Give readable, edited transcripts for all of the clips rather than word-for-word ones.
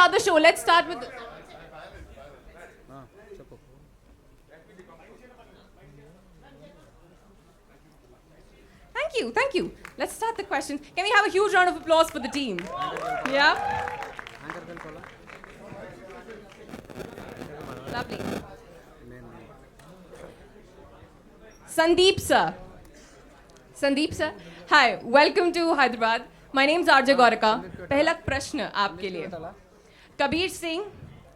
start the show. Let's start with. Thank you, thank you. Let's start the questions. Can we have a huge round of applause for the team? Yeah? Lovely. Sandeep sir. Sandeep sir. Hi, welcome to Hyderabad. My name's RJ Goraka. पहला प्रश्न आपके लिए. Kabir Singh,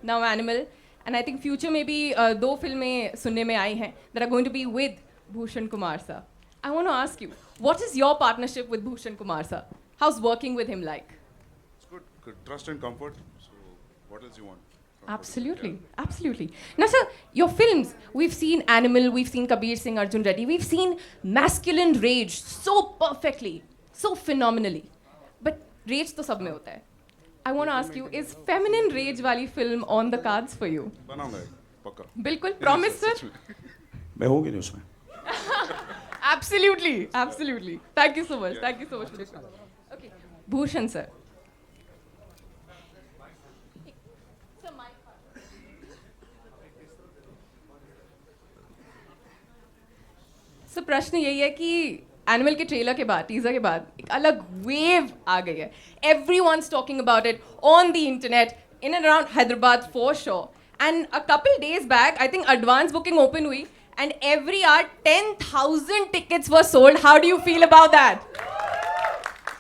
now Animal, and I think future में भी दो फिल्में सुनने में आई हैं that are going to be with Bhushan Kumar sir. I want to ask you, what is your partnership with Bhushan Kumar sir? How's working with him like? It's good, good. Trust and comfort. So, what else you want? Absolutely, absolutely. Now, sir, your films, we've seen Animal, we've seen Kabir Singh, Arjun Reddy, we've seen masculine rage so perfectly, so phenomenally. But rage to sab mein hota hai. I want to ask you, is feminine rage wali film on the cards for you? बनाऊंगा एक, पक्का. Bilkul, promise, sir? मैं हूँ कि नहीं उसमें? Absolutely, absolutely. Thank you so much. Thank you so much for this. Okay, Bhushan sir. So प्रश्न यही है कि एनिमल के ट्रेलर के बाद टीजर के बाद एक अलग वेव आ गई है. Everyone's talking about it on the internet, in and around Hyderabad for sure. And a couple days back, I think advance booking open हुई, and every hour 10,000 tickets were sold. How do you feel about that?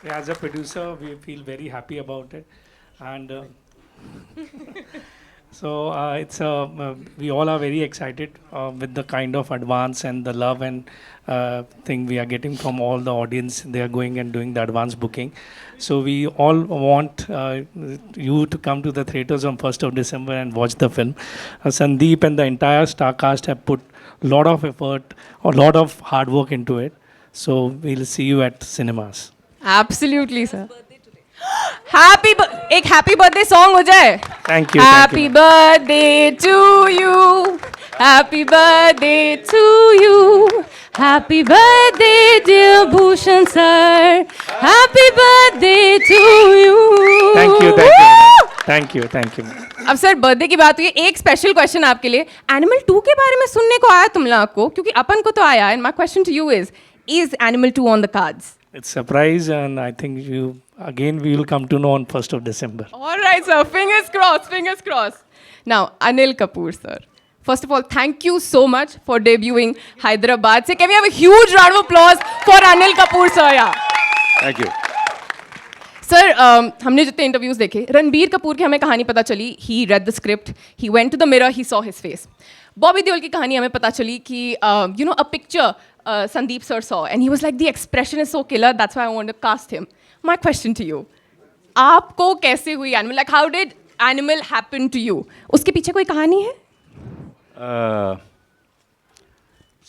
Yeah, as a producer, we feel very happy about it, and so we all are very excited with the kind of advance and the love and thing we are getting from all the audience. They are going and doing the advance booking. So we all want you to come to the theaters on 1st of December and watch the film. Sandeep and the entire star cast have put a lot of effort, a lot of hard work into it. So we'll see you at cinemas. Absolutely, sir. एक happy birthday song हो जाए. Thank you. Happy birthday to you. Happy birthday to you. Happy birthday, dear Bhushan sir. Happy birthday to you. Thank you. Thank you. Thank you. Thank you. अब sir birthday की बात हुई है, एक special question आपके लिए. Animal 2 के बारे में सुनने को आया तुम लोग को, क्योंकि अपन को तो आया. And my question to you is animal 2 on the cards? It's a surprise, and I think we will come to know on 1st of December. All right, sir. Fingers crossed. Fingers crossed. Now, Anil Kapoor, sir. First of all, thank you so much for debuting Hyderabad. Can we have a huge round of applause for Anil Kapoor, sir? Yeah. Thank you. Sir हमने जितने interviews देखे, रणबीर कपूर की हमें कहानी पता चली. He read the script, he went to the mirror, he saw his face. Bobby Deol की कहानी हमें पता चली कि you know a picture Sandeep sir saw and he was like the expression is so killer, that's why I want to cast him. My question to you, आपको कैसे हुई Animal? Like how did Animal happen to you? उसके पीछे कोई कहानी है?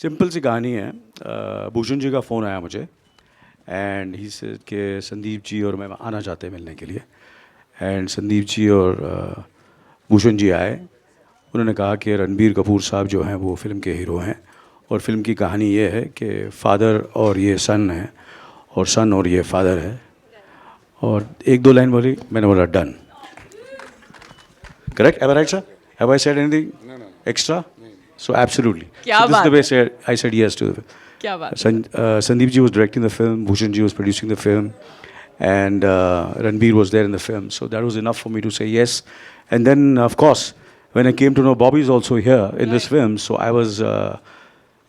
Simple सी कहानी है. भूषण जी का फ़ोन आया मुझे एंड ही सेड कि संदीप जी और मैं आना चाहते हैं मिलने के लिए. एंड संदीप जी और भूषण जी आए. उन्होंने कहा कि रणबीर कपूर साहब जो हैं वो फिल्म के हीरो हैं और फिल्म की कहानी ये है कि फादर और ये सन है और सन और ये फादर है. और एक दो लाइन बोली, मैंने बोला done. Correct? Ever right sir? Have I said anything extra? So absolutely. क्या so this बात is the way I said yes to the film. क्या बात? Sandeep ji was directing the film, Bhushan ji was producing the film, and Ranbir was there in the film. So that was enough for me to say yes. And then, of course, when I came to know Bobby is also here in this film, so I was,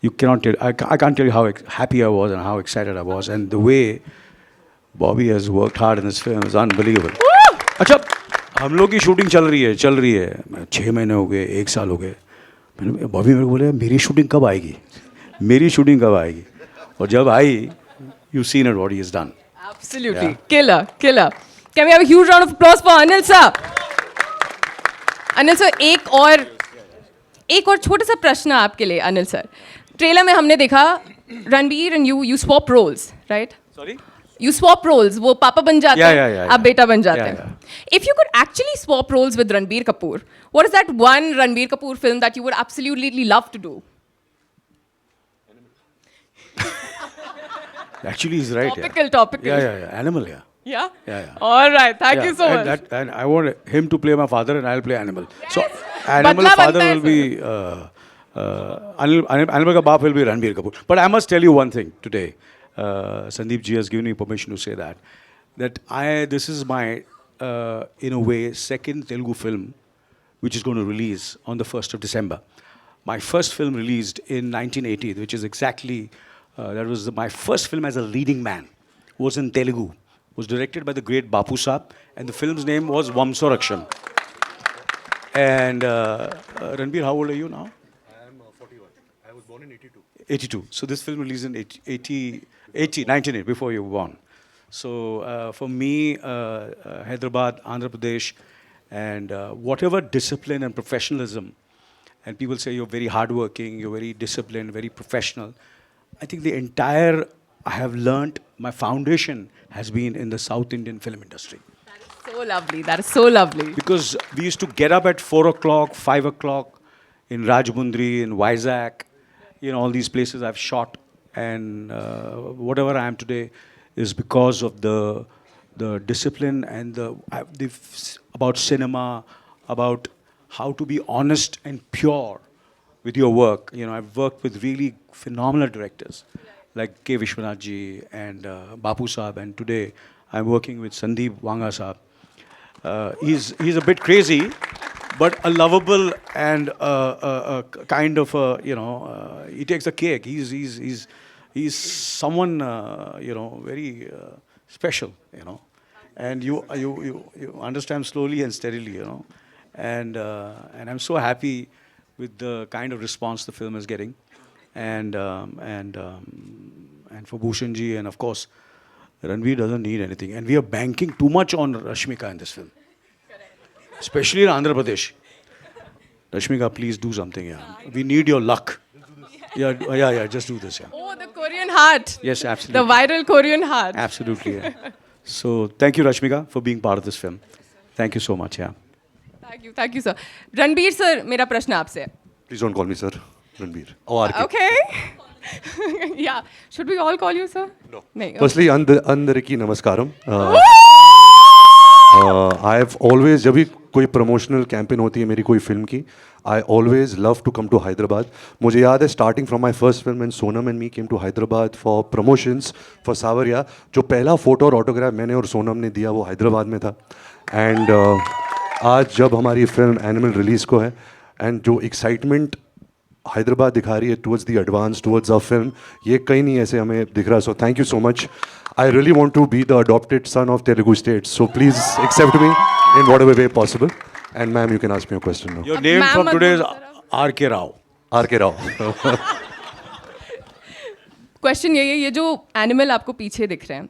you cannot tell, I can't tell you how happy I was and how excited I was. And the way Bobby has worked hard in this film is unbelievable. अच्छा, हम लोग की shooting चल रही है 6 महीने हो गए, 1 साल हो गए. बॉबी मेरे को बोले मेरी शूटिंग कब आएगी, मेरी शूटिंग कब आएगी. और जब आई, you seen it what he has done. Absolutely. Killer, killer. Can we have a huge round of applause for Anil sir? Anil sir, एक और छोटा सा प्रश्न आपके लिए. अनिल सर, ट्रेलर में हमने देखा Ranbir and you swap roles, right? Sorry, You swap roles. वो पापा बन जाते हैं, आप बेटा बन जाते हैं. If you could actually swap roles with Ranbir Kapoor, what is that one Ranbir Kapoor film that you would absolutely love to do? actually he's right. Topical. Yeah. Animal, yeah. Yeah? Yeah, yeah. All right. Thank you so and much. and I want him to play my father, and I'll play Animal. So, Animal Badla father banta hai, will be Animal ka baap will be Ranbir Kapoor. But I must tell you one thing today. Sandeep ji has given me permission to say that this is my in a way second Telugu film, which is going to release on the 1st of December. My first film released in 1980, which is exactly that was my first film as a leading man. Was in Telugu. Was directed by the great Bapu Saab, and the film's name was Vamsaraksham. And Ranbir, how old are you now? I am 41. I was born in 82. 82. So this film released in 1980, before you were born. So for me, Hyderabad, Andhra Pradesh, and whatever discipline and professionalism, and people say you're very hardworking, you're very disciplined, very professional. I think I have learnt, my foundation has been in the South Indian film industry. So lovely. That is so lovely. Because we used to get up at 4 o'clock, 5 o'clock in Rajmundry, in Vizag, all these places I've shot. And whatever I am today is because of the discipline and about cinema, about how to be honest and pure with your work. I've worked with really phenomenal directors like K. Vishwanath ji and Bapu Saab, and today I'm working with Sandeep Vanga Saab. He's a bit crazy, but a lovable and kind of he takes the cake. He's someone very special, and you understand slowly and steadily, and I'm so happy with the kind of response the film is getting, and for Bhushan ji, and of course Ranveer doesn't need anything, and we are banking too much on Rashmika in this film, especially in Andhra Pradesh. Rashmika, please do something. Yeah, we need your luck. Yeah. Just do this. Yeah. Oh, the Korean heart. Yes, absolutely. The viral Korean heart. Absolutely. Yeah. So thank you, Rashmika, for being part of this film. Thank you so much. Yeah. Thank you, sir. Ranbir sir, मेरा प्रश्न आपसे. Please don't call me sir. Ranbir. Or RK. Okay. Yeah. Should we all call you sir? No. नहीं. Firstly, Andariki Namaskaram. I have always, जब भी कोई promotional campaign होती है मेरी कोई film की, I always love to come to Hyderabad. मुझे याद है starting from my first film when Sonam and me came to Hyderabad for promotions for Savarya, जो पहला photo और autograph मैंने और सोनम ने दिया वो हैदराबाद में था. And आज जब हमारी film Animal release को है, and जो excitement हैदराबाद दिखा रही है towards the advance, towards our film, ये कहीं नहीं ऐसे हमें दिख रहा. So thank you so much. I really want to be the adopted son of Telugu state. So please accept me in whatever way possible. And ma'am, you can ask me a question now. Your name from today is R.K. Rao. R.K. Rao. Question यही है, ये जो animal आपको पीछे दिख रहे हैं,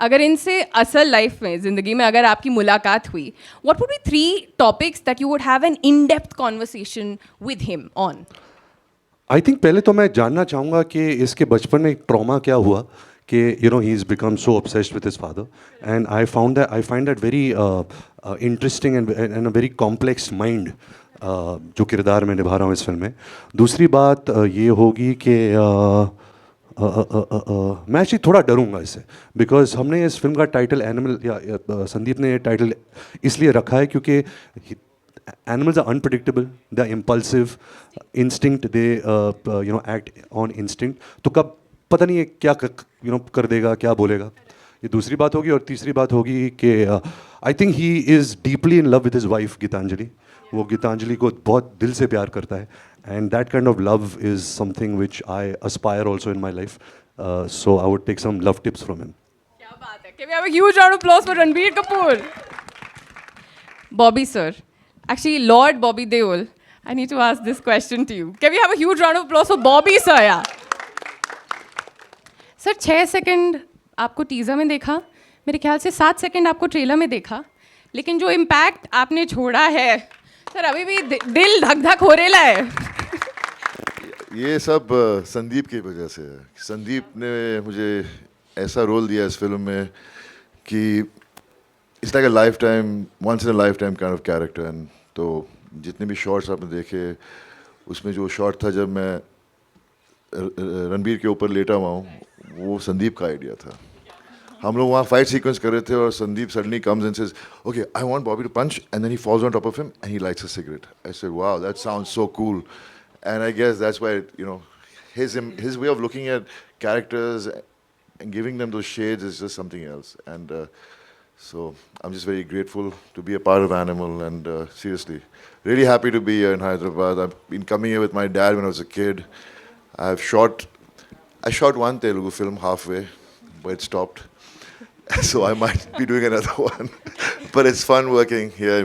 अगर इनसे असल लाइफ में जिंदगी में अगर आपकी मुलाकात हुई, what would be 3 topics that you would have an in depth conversation with him on? I think पहले तो मैं जानना चाहूँगा कि इसके बचपन में एक ट्रॉमा क्या हुआ कि he has become so obsessed with his father, and I find that very interesting and a very complex mind जो किरदार मैं निभा रहा हूँ इस फिल्म में. दूसरी बात ये होगी कि मैं एक्चुअली थोड़ा डरूंगा इससे, बिकॉज हमने इस फिल्म का टाइटल एनिमल या संदीप ने ये टाइटल इसलिए रखा है क्योंकि animals are unpredictable, they are impulsive, instinct, they act on instinct. तो कब पता नहीं है क्या कर देगा, क्या बोलेगा. ये दूसरी बात होगी. और तीसरी बात होगी कि I think he is deeply in love with his wife Geetanjali. वो गीतांजलि को बहुत दिल से प्यार करता है, and that kind of love is something which I aspire also in my life. So I would take some love tips from him. क्या बात है. Can we have a huge round of applause for Ranbir Kapoor? Bobby sir, actually Lord Bobby Deol, I need to ask this question to you. Can we have a huge round of applause for Bobby sir? Yeah. Sir 6 second आपको teaser में देखा, मेरे ख्याल से 7 second आपको trailer में देखा, लेकिन जो इम्पैक्ट आपने छोड़ा है सर अभी भी दिल धक धक हो रेला है. ये सब संदीप की वजह से है. संदीप ने मुझे ऐसा रोल दिया इस फिल्म में कि it's like a lifetime, once in a lifetime kind of character. And तो जितने भी शॉट्स आपने देखे, उसमें जो शॉट था जब मैं रणबीर के ऊपर लेटा हुआ हूँ, वो संदीप का आइडिया था. हम लोग वहाँ fight sequence कर रहे थे और Sandeep suddenly comes and says, "Okay, I want Bobby to punch," and then he falls on top of him and he lights a cigarette. I said, "Wow, that sounds so cool," and I guess that's why his way of looking at characters and giving them those shades is just something else. And so I'm just very grateful to be a part of Animal, and seriously, really happy to be here in Hyderabad. I've been coming here with my dad when I was a kid. I shot one Telugu film halfway, but it stopped. So I might be doing another one. But it's fun working here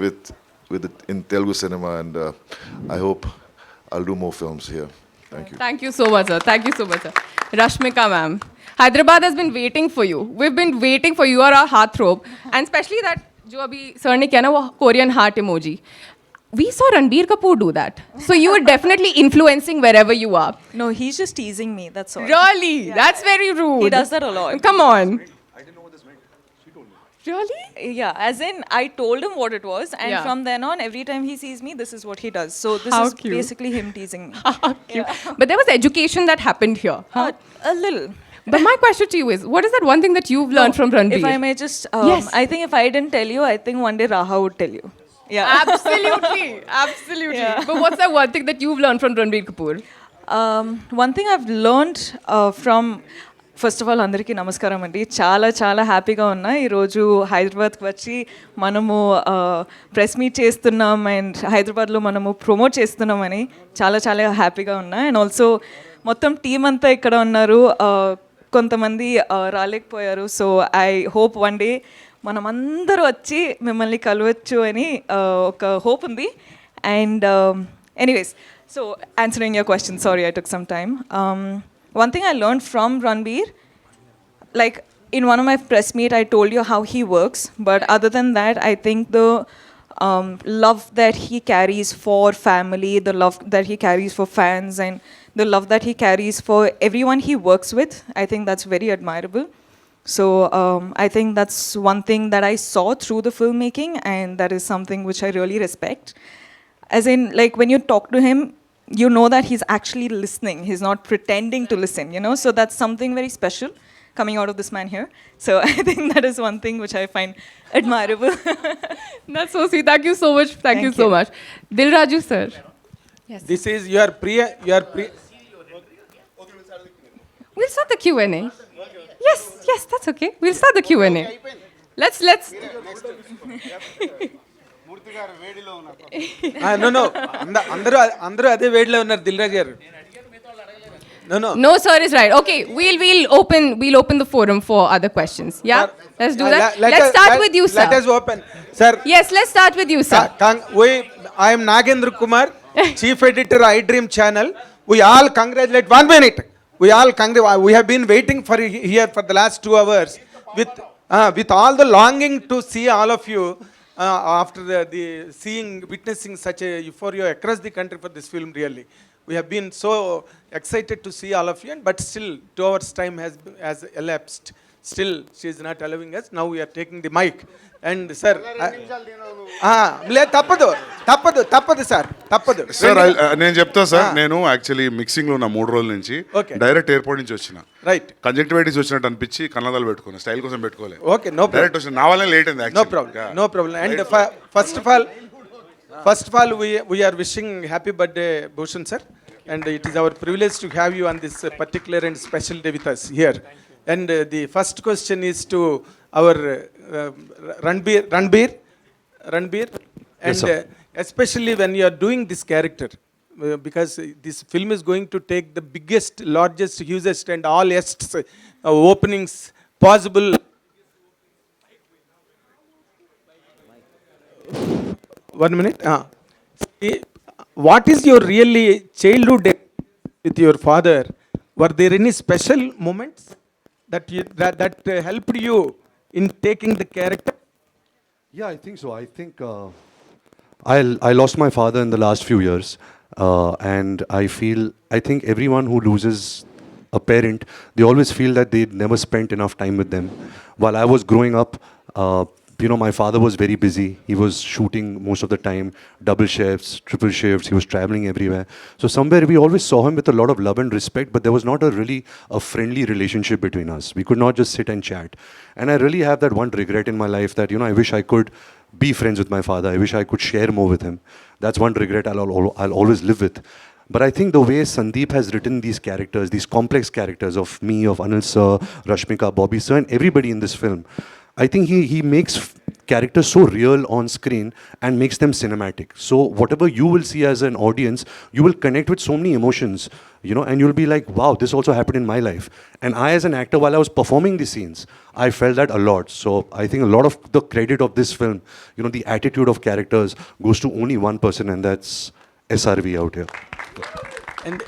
in Telugu cinema, and I hope I'll do more films here. Thank you. Thank you so much, sir. Thank you so much, sir. Rashmika, ma'am. Hyderabad has been waiting for you. We've been waiting for you. You are our heartthrob. And especially that, जो अभी sir ने किया ना वो Korean heart emoji. We saw Ranbir Kapoor do that. So you were definitely influencing wherever you are. No, he's just teasing me. That's all. Really? That's very rude. He does that a lot. Come on. Really? Yeah, as in I told him what it was, and Yeah. from then on, every time he sees me, this is what he does. So this How is cute. basically him teasing me. Cute. But there was education that happened here. Huh? A little. But my question to you is, what is that one thing that you've learned from Ranbir? If I may just, Yes. I think if I didn't tell you, I think one day Raha would tell you. Yeah. Absolutely. Absolutely. Yeah. But what's that one thing that you've learned from Ranbir Kapoor? One thing I've learned from first of all అందరికీ నమస్కారం అండి. చాలా చాలా హ్యాపీగా ఉన్నా ఈరోజు హైదరాబాద్కి వచ్చి మనము ప్రెస్ మీట్ చేస్తున్నాం అండ్ హైదరాబాద్లో మనము ప్రమోట్ చేస్తున్నామని చాలా చాలా హ్యాపీగా ఉన్నా. అండ్ ఆల్సో మొత్తం టీం అంతా ఇక్కడ ఉన్నారు, కొంతమంది రాలేకపోయారు. So I hope one day మనం అందరూ వచ్చి మిమ్మల్ని కలవచ్చు అని ఒక హోప్ ఉంది. And anyways, so answering your question, sorry I took some time. One thing I learned from Ranbir, like in one of my press meet, I told you how he works. But other than that, I think the love that he carries for family, the love that he carries for fans, and the love that he carries for everyone he works with, I think that's very admirable. So I think that's one thing that I saw through the filmmaking, and that is something which I really respect. As in, like when you talk to him, you know that he's actually listening. He's not pretending to listen, you know. So that's something very special coming out of this man here. So I think that is one thing which I find admirable. That's so sweet. Thank you so much. Thank you so much. Dilraju sir. Yes. This is your pre. We'll start the Q&A. Yes, that's okay. We'll start the Q&A. Let's. No. అందరూ అదే వేడిలో ఉన్నారు దిల్రాజ్ గారు. No. No, sir is right. Okay, we'll open the forum for other questions. Yeah, let's do that. Let's start with you, sir. Let us open, sir. Yes, let's start with you, sir. I am Nagendra Kumar, Chief Editor, iDream Channel. We all congratulate. 1 minute. We have been waiting for here for the last 2 hours with all the longing to see all of you. After witnessing such a euphoria across the country for this film, really, we have been so excited to see all of you. But still, 2 hours time has elapsed. Still, she is not allowing us. Now we are taking the mic. And sir, తప్పదు sir, తప్పదు sir. నేను చెప్తా sir, నేను actually mixing లో ఉన్న 3 రోజుల నుంచి direct airport నుంచి వచ్చిన. రైట్. కంజక్టివైటిస్ వచ్చినట్టు అనిపించి కన్నదాలు పెట్టుకున్నా, స్టైల్ కోసం పెట్టుకోలేదు. ఓకే, నో డైరెక్ట్ వచ్చిన, నా వల్లే లేట్ అయింది. No problem. And first of all we are wishing happy birthday Bhushan sir, and it is our privilege to have you on this particular and special day with us here. And the first question is to our Ranbir, and Yes, especially when you are doing this character, because this film is going to take the biggest, largest, hugest, and all openings possible. One minute. What is your really childhood with your father? Were there any special moments that helped you in taking the character? Yeah, I think so. I think I lost my father in the last few years, and I think everyone who loses a parent, they always feel that they never spent enough time with them. While I was growing up, you know, my father was very busy. He was shooting most of the time, double shifts, triple shifts. He was traveling everywhere. So somewhere we always saw him with a lot of love and respect, but there was not a really a friendly relationship between us. We could not just sit and chat. And I really have that one regret in my life that, you know, I wish I could be friends with my father. I wish I could share more with him. That's one regret I'll always live with. But I think the way Sandeep has written these characters, these complex characters of me, of Anil sir, Rashmika, Bobby sir, and everybody in this film, I think he makes characters so real on screen and makes them cinematic. So whatever you will see as an audience, you will connect with so many emotions, you know, and you'll be like, wow, this also happened in my life. And I, as an actor, while I was performing the scenes, I felt that a lot. So I think a lot of the credit of this film, you know, the attitude of characters goes to only one person, and that's SRV out here.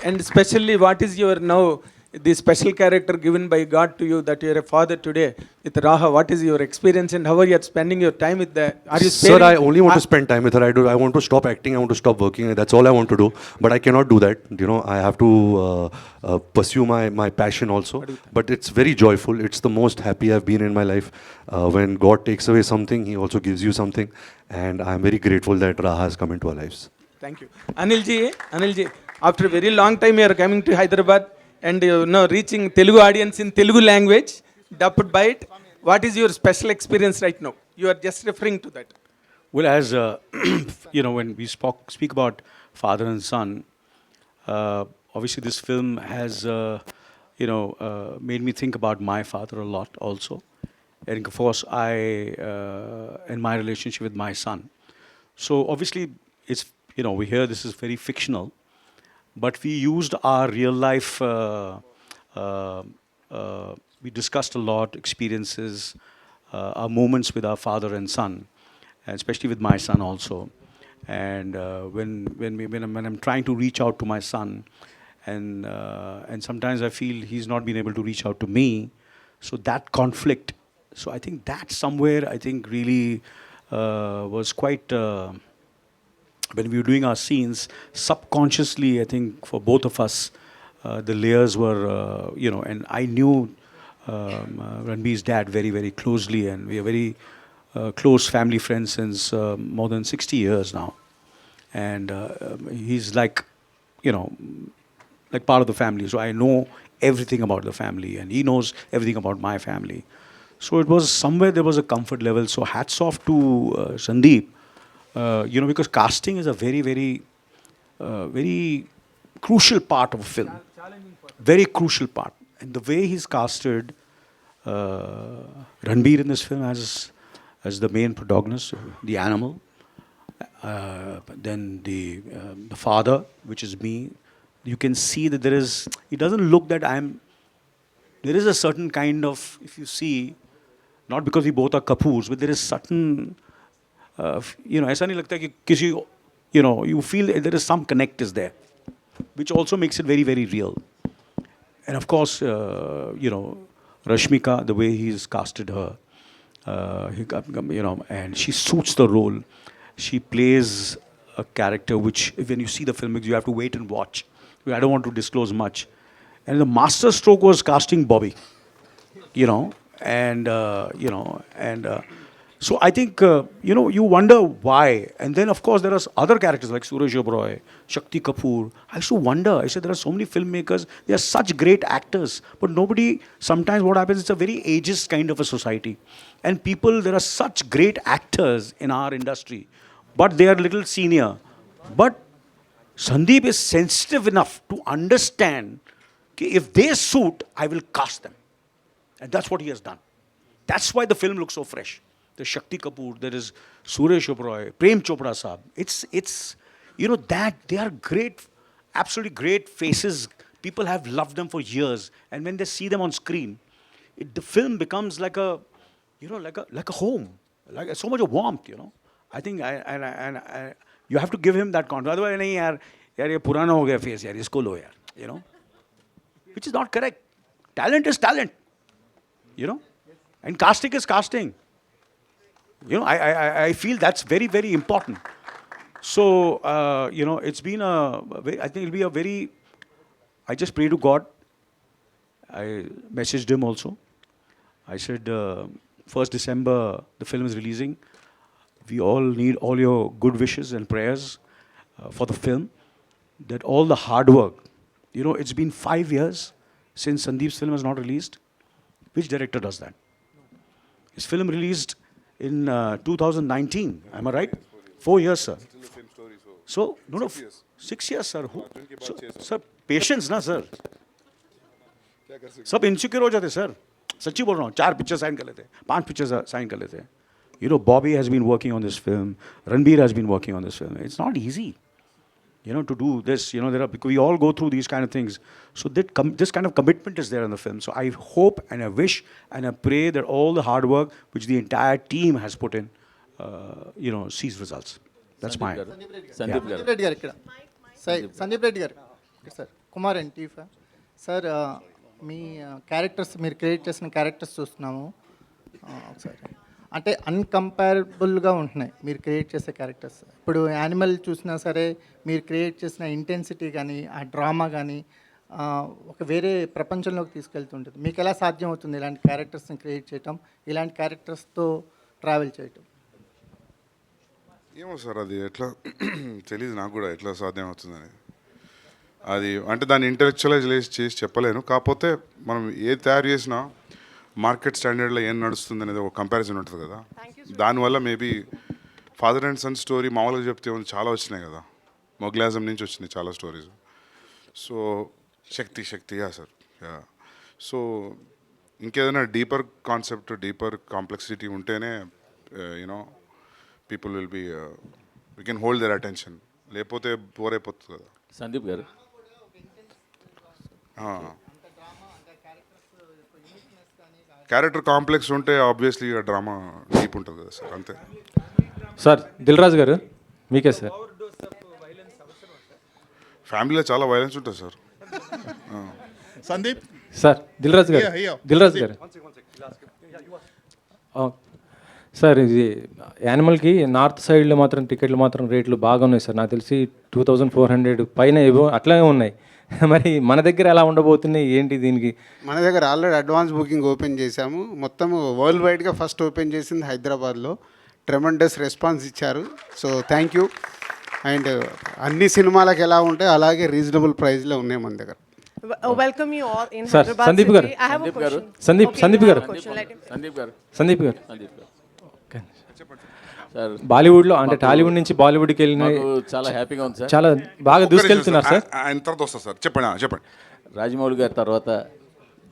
And especially, what is your now the special character given by God to you that you are a father today with Raha? What is your experience and how are you spending your time with the? Are you Sir, I only want to spend time with her. I want to stop acting. I want to stop working. That's all I want to do. But I cannot do that. You know, I have to pursue my passion also. But it's very joyful. It's the most happy I've been in my life. When God takes away something, He also gives you something. And I'm very grateful that Raha has come into our lives. Thank you. Anilji, after a very long time you are coming to Hyderabad and you know reaching Telugu audience in Telugu language, dubbed by it. What is your special experience right now? You are just referring to that. Well, as you know, when we speak about father and son, obviously this film has made me think about my father a lot also, and of course and my relationship with my son. So obviously it's, you know, we hear this is very fictional, but we used our real life. We discussed a lot experiences, our moments with our father and son, and especially with my son also. And when I'm trying to reach out to my son, and sometimes I feel he's not been able to reach out to me, so that conflict. So I think that somewhere I think really was quite. When we were doing our scenes, subconsciously, I think for both of us, the layers were, and I knew Ranbir's dad very, very closely, and we are very close family friends since more than 60 years now. And he's like, like part of the family. So I know everything about the family, and he knows everything about my family. So it was somewhere there was a comfort level. So hats off to Sandeep. Because casting is a very, very, very crucial part of a film. Very crucial part. And the way he's casted Ranbir in this film as the main protagonist, the animal, then the father, which is me, you can see that it doesn't look that there is a certain kind of, if you see, not because we both are Kapoors, but there is certain, ऐसा नहीं लगता कि किसी, you feel there is some connect is there, which also makes it very, very real. And of course, Rashmika, the way he's casted her, and she suits the role. She plays a character which, when you see the film, you have to wait and watch. I don't want to disclose much. And the master stroke was casting Bobby, so I think, you wonder why. And then, of course, there are other characters like Suresh Oberoi, Shakti Kapoor. I used to wonder. I said, there are so many filmmakers. They are such great actors. But sometimes what happens, it's a very ageist kind of a society. And there are such great actors in our industry. But they are little senior. But Sandeep is sensitive enough to understand that if they suit, I will cast them. And that's what he has done. That's why the film looks so fresh. There's Shakti Kapoor, there is Suresh Oberoi, Prem Chopra Saab. It's that they are great, absolutely great faces. People have loved them for years, and when they see them on screen, the film becomes like a home, like so much of warmth. I think you have to give him that confidence. Otherwise, nahi yaar ye purana ho gaya face yaar, isko lo yaar, which is not correct. Talent is talent, and casting is casting. I feel that's very, very important. So, it's been I think it'll be a very, I just pray to God. I messaged him also. I said, 1st December, the film is releasing. We all need all your good wishes and prayers for the film. That all the hard work, you know, it's been 5 years since Sandeep's film has not released. Which director does that? His film released in 2019. Am I right? 4 years, sir. So, no, 6 years, sir. So, sir, patience, na, sir. सब insecure हो जाते sir, सच्ची बोल रहा हूँ. 4 picture sign कर लेते, 5 picture sign कर लेते. You know, Bobby has been working on this film. Ranbir has been working on this film. It's not easy, you know, to do this. You know, we all go through these kind of things. So this kind of commitment is there in the film. So I hope and I wish and I pray that all the hard work which the entire team has put in, you know, sees results. That's my. Sandeep Reddy గారు ఇక్కడ సందీప్ రెడ్డి గారు sir Kumar and TIFFA sir me characters మీరు create చేసిన characters చూస్తున్నాము ఒకసారి అంటే అన్కంపేరబుల్గా ఉంటున్నాయి మీరు క్రియేట్ చేసే క్యారెక్టర్స్. ఇప్పుడు యానిమల్ చూసినా సరే మీరు క్రియేట్ చేసిన ఇంటెన్సిటీ కానీ ఆ డ్రామా కానీ ఒక వేరే ప్రపంచంలోకి తీసుకెళ్తుంటుంది. మీకు ఎలా సాధ్యం అవుతుంది ఇలాంటి క్యారెక్టర్స్ని క్రియేట్ చేయటం, ఇలాంటి క్యారెక్టర్స్తో ట్రావెల్ చేయటం? ఏమో సార్ అది ఎట్లా తెలియదు నాకు కూడా ఎట్లా సాధ్యం అవుతుందని. అది అంటే దాన్ని ఇంటలెక్చువలైజ్ చేసి చెప్పలేను. కాకపోతే మనం ఏది తయారు చేసినా మార్కెట్ స్టాండర్డ్లో ఏం నడుస్తుంది అనేది ఒక కంపారిజన్ ఉంటుంది కదా, దానివల్ల maybe father and son story మామూలుగా చెప్తే చాలా వచ్చినాయి కదా, మొగ్లాజం నుంచి వచ్చినాయి చాలా స్టోరీస్. సో శక్తియా సార్, సో ఇంకేదైనా డీపర్ కాన్సెప్ట్, డీపర్ కాంప్లెక్సిటీ ఉంటేనే you know people will be we can hold their attention, లేకపోతే బోర్ అయిపోతుంది కదా. సందీప్ గారు క్యారెక్టర్ కాంప్లెక్స్ ఉంటే ఆబ్వియస్లీ డ్రామా డీప్ ఉంటుంది కదా సార్, అంతే. సార్ దిల్ రాజు గారు మీకే సార్. ఫ్యామిలీలో చాలా వైలెన్స్ ఉంటుంది సార్. సందీప్ సార్ దిల్ రాజు గారు, దిల్ రాజు గారు సార్, ఇది యానిమల్కి నార్త్ సైడ్లో మాత్రం టికెట్లు మాత్రం రేట్లు బాగా ఉన్నాయి సార్. నాకు తెలిసి 2400 పైన ఏవో అట్లాగే ఉన్నాయి. మరి మన దగ్గర ఎలా ఉండబోతున్నాయి ఏంటి దీనికి? మన దగ్గర ఆల్రెడీ అడ్వాన్స్ బుకింగ్ ఓపెన్ చేశాము. మొత్తం వరల్డ్ వైడ్గా ఫస్ట్ ఓపెన్ చేసింది హైదరాబాద్లో. ట్రెమండస్ రెస్పాన్స్ ఇచ్చారు. So thank you. అండ్ అన్ని సినిమాలకు ఎలా ఉంటాయి అలాగే రీజనబుల్ ప్రైస్లో ఉన్నాయి మన దగ్గర. Welcome you all in Sir, Hyderabad Sandeep city. garu. I have a question. Sandeep garu. Sandeep గారు సార్, బాలీవుడ్లో అంటే టాలీవుడ్ నుంచి బాలీవుడ్కి వెళ్ళిన చాలా హ్యాపీగా ఉంది సార్. చాలా బాగా దూసుకెళ్తున్నారు సార్. ఆయన తర్వాత వస్తా సార్, చెప్పండి. రాజమౌళి గారి తర్వాత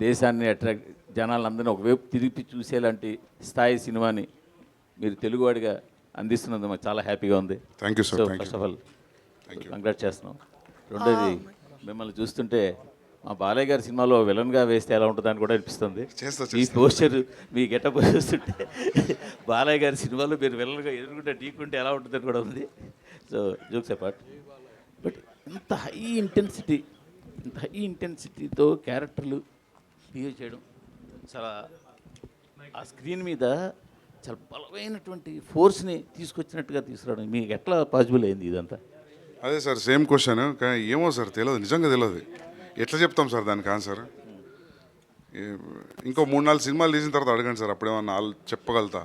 దేశాన్ని అట్రాక్ట్ జనాలందరినీ ఒకవైపు తిరిగి చూసేలాంటి స్థాయి సినిమాని మీరు తెలుగువాడిగా అందిస్తున్నందుకు మాకు చాలా హ్యాపీగా ఉంది. Thank you sir. So first of all congrats చేస్తున్నాం. రెండోది మిమ్మల్ని చూస్తుంటే మా బాలయ్య గారి సినిమాలో విలన్గా వేస్తే ఎలా ఉంటుందని కూడా అనిపిస్తుంది. ఈ పోస్టర్ మీ గెటప్ చూస్తుంటే బాలయ్య గారి సినిమాలో మీరు విలన్గా ఎదుర్కొంటే ఢీకుంటే ఎలా ఉంటుందని కూడా ఉంది. సో జోక్స్ అపార్ట్, బట్ ఇంత హై ఇంటెన్సిటీతో క్యారెక్టర్లు బిహేవ్ చేయడం చాలా ఆ స్క్రీన్ మీద చాలా బలమైనటువంటి ఫోర్స్ని తీసుకొచ్చినట్టుగా తీసుకురావడం మీకు ఎట్లా పాసిబుల్ అయింది ఇదంతా? అదే సార్ సేమ్ క్వశ్చన్, కానీ ఏమో సార్ తెలియదు, నిజంగా తెలియదు. ఎట్లా చెప్తాం సార్ దానికి ఆన్సర్? ఇంకో 3-4 సినిమాలు తీసిన తర్వాత అడగండి సార్, అప్పుడేమన్నా చెప్పగలుగుతా.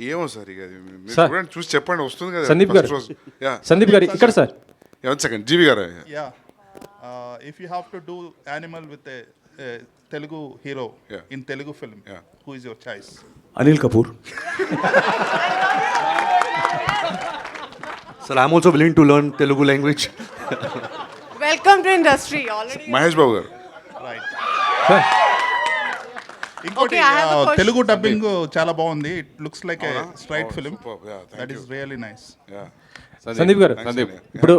ఏమో సార్ ఇక చూసి చెప్పండి, వస్తుంది కదా. సందీప్ గారు ఇక్కడ సార్. సెకండ్ జీవి గారు. If you have to do animal with a Telugu hero in Telugu film, who is your choice? Anil Kapoor. Sir, I'm also willing to learn Telugu language. Welcome to industry already. Mahesh Babu garu. Right. Okay, I have a question. Telugu dubbing చాలా బాగుంది. It looks like a straight film. That is really nice. Sandeep గారు, ఇప్పుడు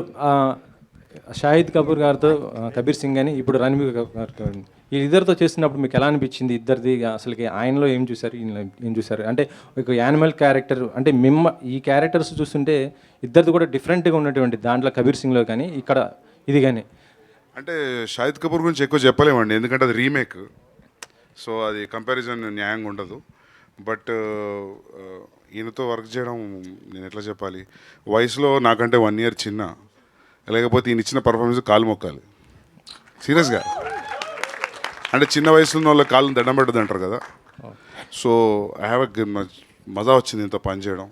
షాహిద్ కపూర్ గారితో కబీర్ సింగ్ అని, ఇప్పుడు రణబీర్ గారితో వీళ్ళిద్దరితో చేస్తున్నప్పుడు మీకు ఎలా అనిపించింది? ఇద్దరిది అసలుకి ఆయనలో ఏం చూసారు, ఈయనలో ఏం చూసారు? అంటే ఒక యానిమల్ క్యారెక్టర్ అంటే ఈ క్యారెక్టర్స్ చూస్తుంటే ఇద్దరిది కూడా డిఫరెంట్గా ఉన్నటువంటి దాంట్లో కబీర్ సింగ్లో కానీ ఇక్కడ ఇది కానీ. అంటే షాహిద్ కపూర్ గురించి ఎక్కువ చెప్పలేమండి, ఎందుకంటే అది రీమేక్. సో అది కంపారిజన్ న్యాయంగా ఉండదు. బట్ ఈయనతో వర్క్ చేయడం నేను ఎట్లా చెప్పాలి, వయసులో నాకంటే 1 year చిన్న, లేకపోతే ఈయన ఇచ్చిన పర్ఫార్మెన్స్ కాలు మొక్కాలి సీరియస్గా. అంటే చిన్న వయసులో ఉన్న వాళ్ళ కాళ్ళని దండం పెట్టదు అంటారు కదా. సో ఐ హ్యావ్ మజా వచ్చింది ఇంత పని చేయడం.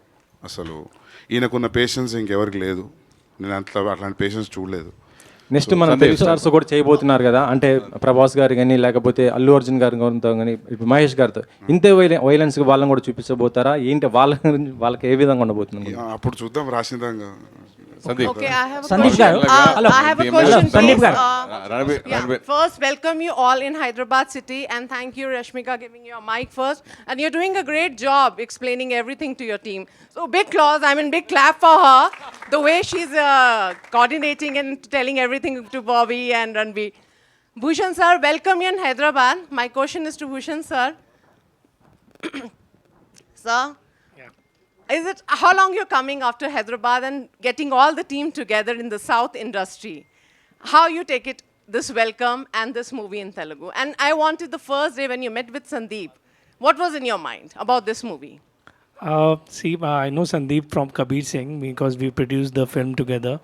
అసలు ఈయనకున్న పేషెన్స్ ఇంకెవరికి లేదు. నేను అట్లాంటి పేషెన్స్ చూడలేదు. నెక్స్ట్ మన తెలుగు స్టార్స్ కూడా చేయబోతున్నారు కదా, అంటే ప్రభాస్ గారు కానీ లేకపోతే అల్లు అర్జున్ గారితో కానీ ఇప్పుడు మహేష్ గారితో ఇంతే వైలెన్స్ వాళ్ళని కూడా చూపించబోతారా ఏంటి, వాళ్ళకి ఏ విధంగా ఉండబోతుంది? అప్పుడు చూద్దాం రాసిందంగా. Okay, I have a question. I have a question. Sandeep garu. First, welcome you all in Hyderabad city, and thank you, Rashmika, giving your mic first. And you're doing a great job explaining everything to your team. So big applause. Big clap for her. The way she's coordinating and telling everything to Bobby and Ranbir. Bhushan sir, welcome you in Hyderabad. My question is to Bhushan sir. Sir. Is it how long you're coming after Hyderabad and getting all the team together in the South industry? How you take it, this welcome and this movie in Telugu? And I wanted the first day when you met with Sandeep, what was in your mind about this movie? I know Sandeep from Kabir Singh because we produced the film together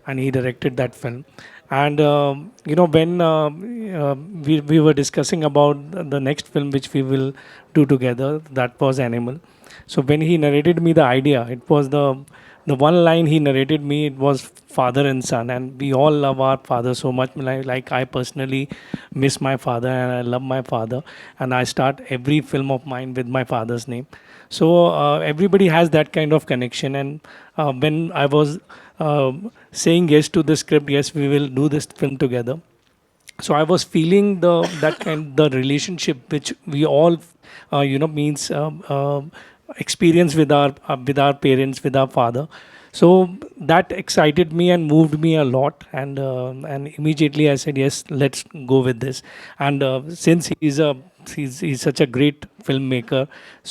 and he directed that film. And when we were discussing about the next film which we will do together, that was Animal. So when he narrated me the idea, it was the one line he narrated me, it was father and son, and we all love our father so much. Like I personally miss my father and I love my father, and I start every film of mine with my father's name. So everybody has that kind of connection, and when I was saying yes to the script, yes, we will do this film together. So I was feeling the relationship which we all means experience with our parents, with our father. So that excited me and moved me a lot, and immediately I said yes, let's go with this. And since he's such a great filmmaker,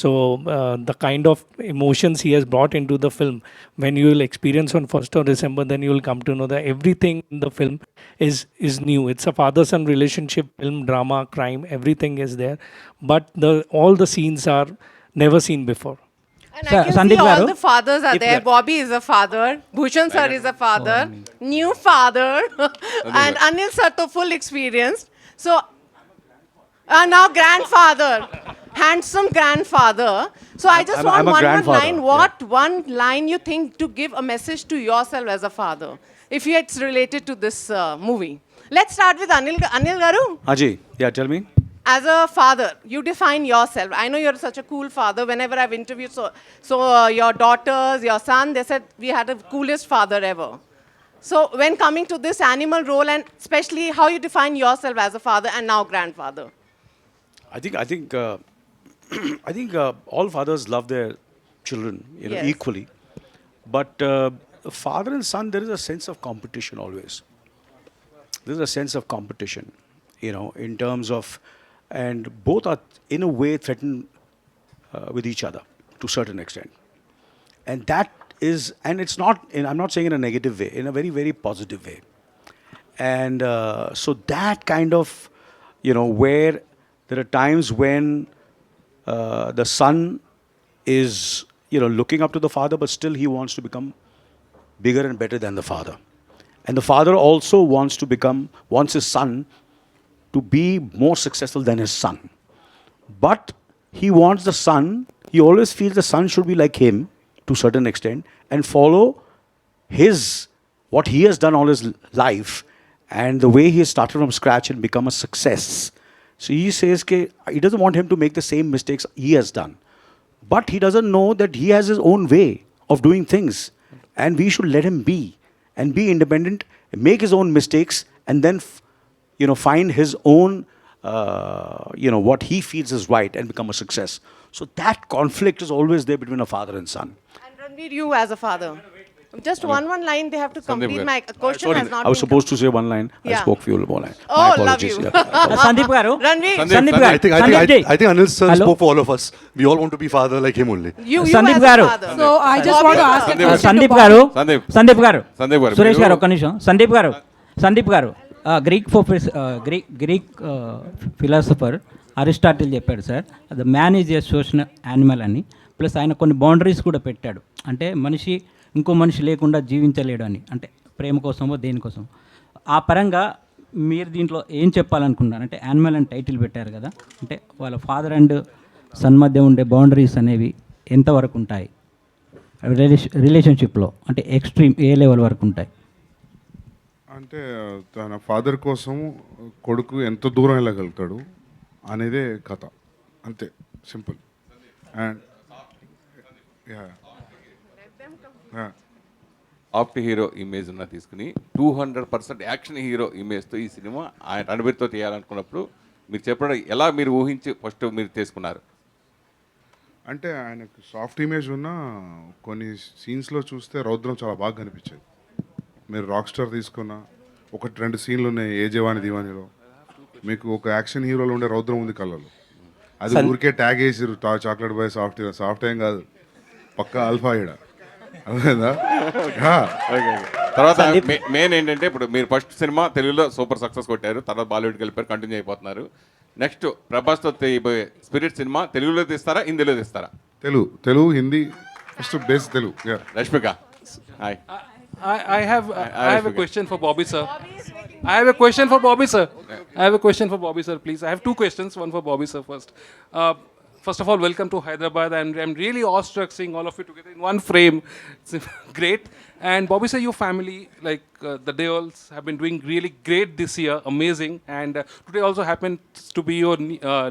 so the kind of emotions he has brought into the film, when you will experience on 1st of December, then you will come to know that everything in the film is new. It's a father-son relationship film, drama, crime, everything is there, but all the scenes are never seen before. And I can see all the fathers are there. Bobby is a father. Bhushan sir is a father. New father. And Anil sir to full experienced. So now grandfather. Handsome grandfather. So I just want one line. What one line you think to give a message to yourself as a father? If it's related to this movie. Let's start with Anil garu. Ajay, yeah, tell me. As a father, you define yourself. I know you're such a cool father. Whenever I've interviewed your daughters, your son, they said we had the coolest father ever. So when coming to this animal role, and especially how you define yourself as a father and now grandfather. I think all fathers love their children, Yes. equally. But father and son, there is a sense of competition always. There is a sense of competition, in terms of. And both are, in a way, threatened with each other to a certain extent. And it's not, I'm not saying in a negative way, in a very, very positive way. And so that kind of, where there are times when the son is, looking up to the father, but still he wants to become bigger and better than the father. And the father also wants his son to be more successful than his son. But he wants he always feels the son should be like him to a certain extent and follow what he has done all his life and the way he has started from scratch and become a success. So he says he doesn't want him to make the same mistakes he has done. But he doesn't know that he has his own way of doing things. And we should let him be and be independent, make his own mistakes, and then find his own, what he feels is right and become a success. So that conflict is always there between a father and son. And Ranbir, you as a father. Just one line, they have to complete my question. Sorry, has not I was been supposed to say one line. I Yeah. spoke few more lines. Oh, My love apologies. you. Yeah. Sandeep garu. Ranbir, I think Anil sir spoke for all of us. We all want to be father like him only. you Sandeep as a garu. father. So I just want to ask a question Sandeep to గారు Bobby. Sandeep గారు సందీప్ గారు, సురేష్ గారు మీరు- ఒక్క నిమిషం. సందీప్ గారు Greek philosopher Aristotle చెప్పాడు sir, the man is a social animal అని. ప్లస్ ఆయన కొన్ని బౌండరీస్ కూడా పెట్టాడు, అంటే మనిషి ఇంకో మనిషి లేకుండా జీవించలేడు అని, అంటే ప్రేమ కోసమో దేనికోసం. ఆ పరంగా మీరు దీంట్లో ఏం చెప్పాలనుకుంటున్నారు? అంటే యానిమల్ అని టైటిల్ పెట్టారు కదా, అంటే వాళ్ళ ఫాదర్ అండ్ సన్ మధ్య ఉండే బౌండరీస్ అనేవి ఎంతవరకు ఉంటాయి రిలేషన్షిప్లో? అంటే ఎక్స్ట్రీమ్ ఏ లెవెల్ వరకు ఉంటాయి? అంటే తన ఫాదర్ కోసం కొడుకు ఎంత దూరం వెళ్ళగలుగుతాడు అనేదే కథ, అంతే, simple. And opt hero image ఉన్న తీసుకుని 200% యాక్షన్ హీరో ఇమేజ్తో ఈ సినిమా ఆయన రణబీర్తో చేయాలనుకున్నప్పుడు మీరు చెప్పడం ఎలా మీరు ఊహించి ఫస్ట్ మీరు తీసుకున్నారు? అంటే ఆయనకు సాఫ్ట్ ఇమేజ్ ఉన్న కొన్ని సీన్స్లో చూస్తే రౌద్రం చాలా బాగా కనిపించేది. మీరు రాక్ స్టార్ తీసుకున్న ఒకటి రెండు సీన్లు ఉన్నాయి ఏ జవాని దివానీలో, మీకు ఒక యాక్షన్ హీరోలో ఉండే రౌద్రం ఉంది కళ్ళలో. అది ఊరికే ట్యాగ్ వేసిరు చాక్లెట్ బాయ్ సాఫ్ట్, సాఫ్ట్ ఏం కాదు, పక్కా ఆల్ఫా ఈడ. అర్థమైందా? తర్వాత మెయిన్ ఏంటంటే ఇప్పుడు మీరు ఫస్ట్ సినిమా తెలుగులో సూపర్ సక్సెస్ కొట్టారు, తర్వాత బాలీవుడ్కి వెళ్ళిపోయారు, కంటిన్యూ అయిపోతున్నారు. నెక్స్ట్ ప్రభాస్తో తీయబోయే స్పిరిట్ సినిమా తెలుగులో తీస్తారా హిందీలో తీస్తారా? Telugu Hindi first base Telugu. Rashmika, hi. I have a question for Bobby sir. I have a question for Bobby sir. I have a question for Bobby sir, please. I have two questions. One for Bobby sir first. First of all, welcome to Hyderabad. I'm really awestruck seeing all of you together in one frame. It's great. And Bobby sir, your family, like the Deols, have been doing really great this year. Amazing. And today also happens to be your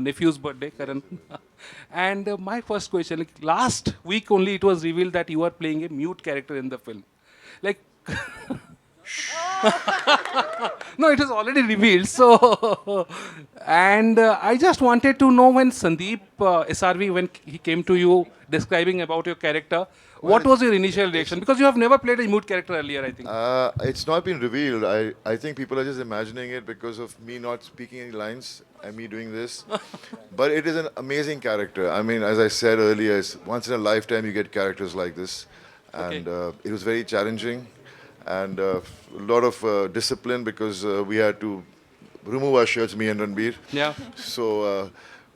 nephew's birthday, Karan. And my first question, like last week only it was revealed that you are playing a mute character in the film. Like, no, it is already revealed. So, and I just wanted to know when Sandeep SRV, when he came to you describing about your character, what was your initial reaction? Because you have never played a mute character earlier, I think. It's not been revealed. I think people are just imagining it because of me not speaking any lines and me doing this. But it is an amazing character. I mean, as I said earlier, it's once in a lifetime you get characters like this. And it was very challenging and a lot of discipline because we had to remove our shirts, me and Ranbir. Yeah. So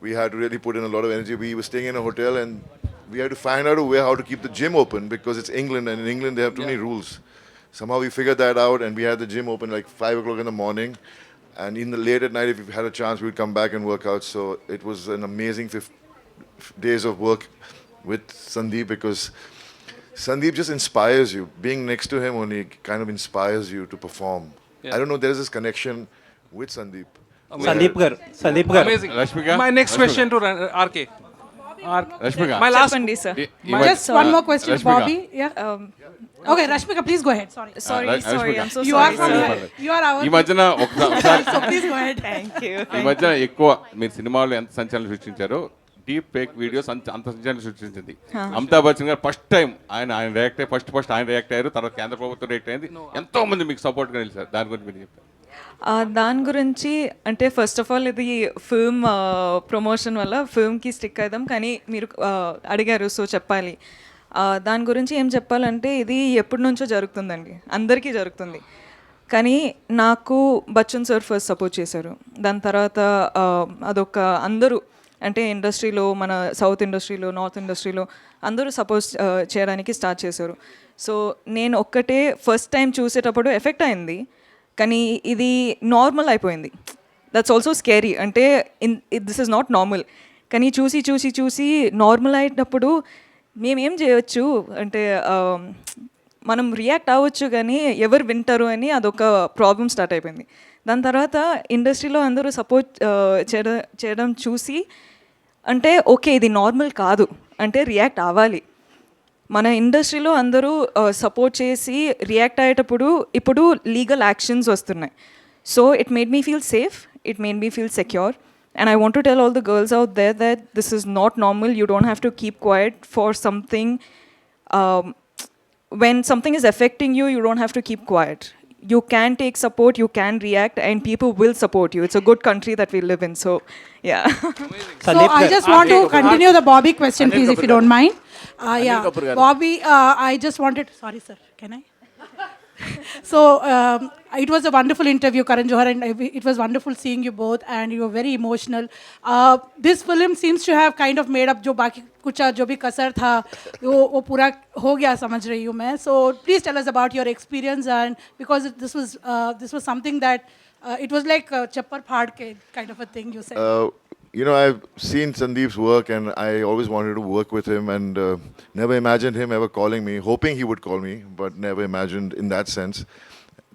we had to really put in a lot of energy. We were staying in a hotel and we had to find out a way how to keep the gym open because it's England and in England they have too many rules. Somehow we figured that out and we had the gym open like 5 o'clock in the morning. And in the late at night, if we had a chance, we would come back and work out. So it was an amazing 5 days of work with Sandeep because Sandeep just inspires you. Being next to him only kind of inspires you to perform. I don't know, there is this connection with Sandeep. Sandeep gar. Amazing. Rashmika? My next question to RK. Rashmika. My last. sir. Just one more question, Rashmika. Bobby. Yeah. Okay, Rashmika, please go ahead. Sorry. Sorry, I'm so You sorry. are from sir. here. You are our. ఈ మధ్యన ఒకసారి So please go ahead. Thank you. ఈ మధ్యన ఎక్కువ మీరు సినిమాలో ఎంత సంచలనం సృష్టించారో డీప్ ఫేక్ వీడియోస్ అంత సంచలనం సృష్టించింది. అమితాబ్ బచ్చన్ గారు ఫస్ట్ టైం ఆయన రియాక్ట్ అయ్యి ఫస్ట్ ఆయన రియాక్ట్ అయ్యారు, తర్వాత కేంద్ర ప్రభుత్వం రియాక్ట్ అయింది, ఎంతో మంది మీకు సపోర్ట్గా నిలిచారు. దాని గురించి మీరు చెప్తారు. దాని గురించి అంటే ఫస్ట్ ఆఫ్ ఆల్ ఇది ఫిల్మ్ ప్రమోషన్ వల్ల ఫిల్మ్కి స్టిక్ అవుదాం, కానీ మీరు అడిగారు సో చెప్పాలి. దాని గురించి ఏం చెప్పాలంటే ఇది ఎప్పటి నుంచో జరుగుతుందండి, అందరికీ జరుగుతుంది. కానీ నాకు బచ్చన్ సార్ ఫస్ట్ సపోర్ట్ చేశారు. దాని తర్వాత అదొక అందరూ అంటే ఇండస్ట్రీలో, మన సౌత్ ఇండస్ట్రీలో, నార్త్ ఇండస్ట్రీలో అందరూ సపోర్ట్ చేయడానికి స్టార్ట్ చేశారు. సో నేను ఒక్కటే ఫస్ట్ టైం చూసేటప్పుడు ఎఫెక్ట్ అయింది, కానీ ఇది నార్మల్ అయిపోయింది. దట్స్ ఆల్సో స్కేరీ, అంటే దిస్ ఇస్ నాట్ నార్మల్. కానీ చూసి చూసి చూసి నార్మల్ అయినప్పుడు మేమేం చేయవచ్చు అంటే మనం రియాక్ట్ అవ్వచ్చు, కానీ ఎవరు వింటారు అని అదొక ప్రాబ్లం స్టార్ట్ అయిపోయింది. దాని తర్వాత ఇండస్ట్రీలో అందరూ సపోర్ట్ చేయడం చూసి అంటే ఓకే ఇది నార్మల్ కాదు, అంటే రియాక్ట్ అవ్వాలి. మన ఇండస్ట్రీలో అందరూ సపోర్ట్ చేసి రియాక్ట్ అయ్యేటప్పుడు ఇప్పుడు లీగల్ యాక్షన్స్ వస్తున్నాయి. So it made me feel safe, it made me feel secure. And I want to tell all the girls out there that this is not normal. You don't have to keep quiet for something. When something is affecting you, you don't have to keep quiet. You can take support, you can react, and people will support you. It's a good country that we live in. So, yeah. So I just want to continue the Bobby question, please, if you don't mind. Yeah, Bobby, I just wanted. Sorry, sir. Can I? So it was a wonderful interview, Karan Johar, and it was wonderful seeing you both, and you were very emotional. This film seems to have kind of made up जो बाकी कुछ जो भी कसर था वो पूरा हो गया समझ रही हूँ मैं. So please tell us about your experience, and because this was something that it was like chappar phad ke kind of a thing you said. You know, I've seen Sandeep's work and I always wanted to work with him and never imagined him ever calling me, hoping he would call me, but never imagined in that sense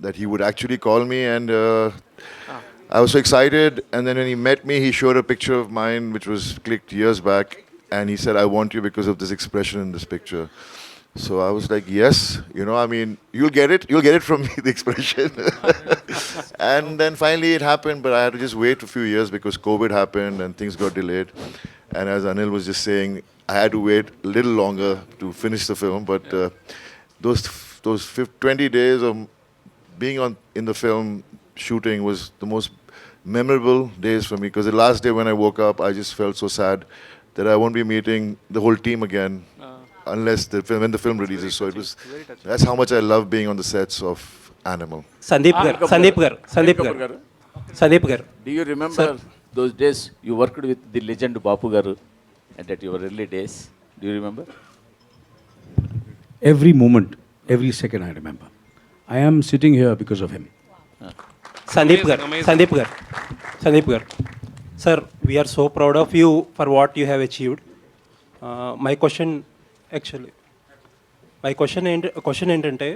that he would actually call me. And I was so excited. And then when he met me, he showed a picture of mine, which was clicked years back. And he said, I want you because of this expression in this picture. So I was like, yes, you know, I mean, you'll get it from me, the expression. And then finally it happened, but I had to just wait a few years because COVID happened and things got delayed. And as Anil was just saying, I had to wait a little longer to finish the film, but those 20 days of being in the film shooting was the most memorable days for me, because the last day when I woke up, I just felt so sad that I won't be meeting the whole team again. Unless when the film releases. So that's how much I love being on the sets of Animal. Sandeep Gar. Do you remember those days you worked with the legend Bapu Garu and at your early days? Do you remember? Every moment, every second I remember. I am sitting here because of him. Sandeep Gar. Sir, we are so proud of you for what you have achieved. My question ఏంటంటే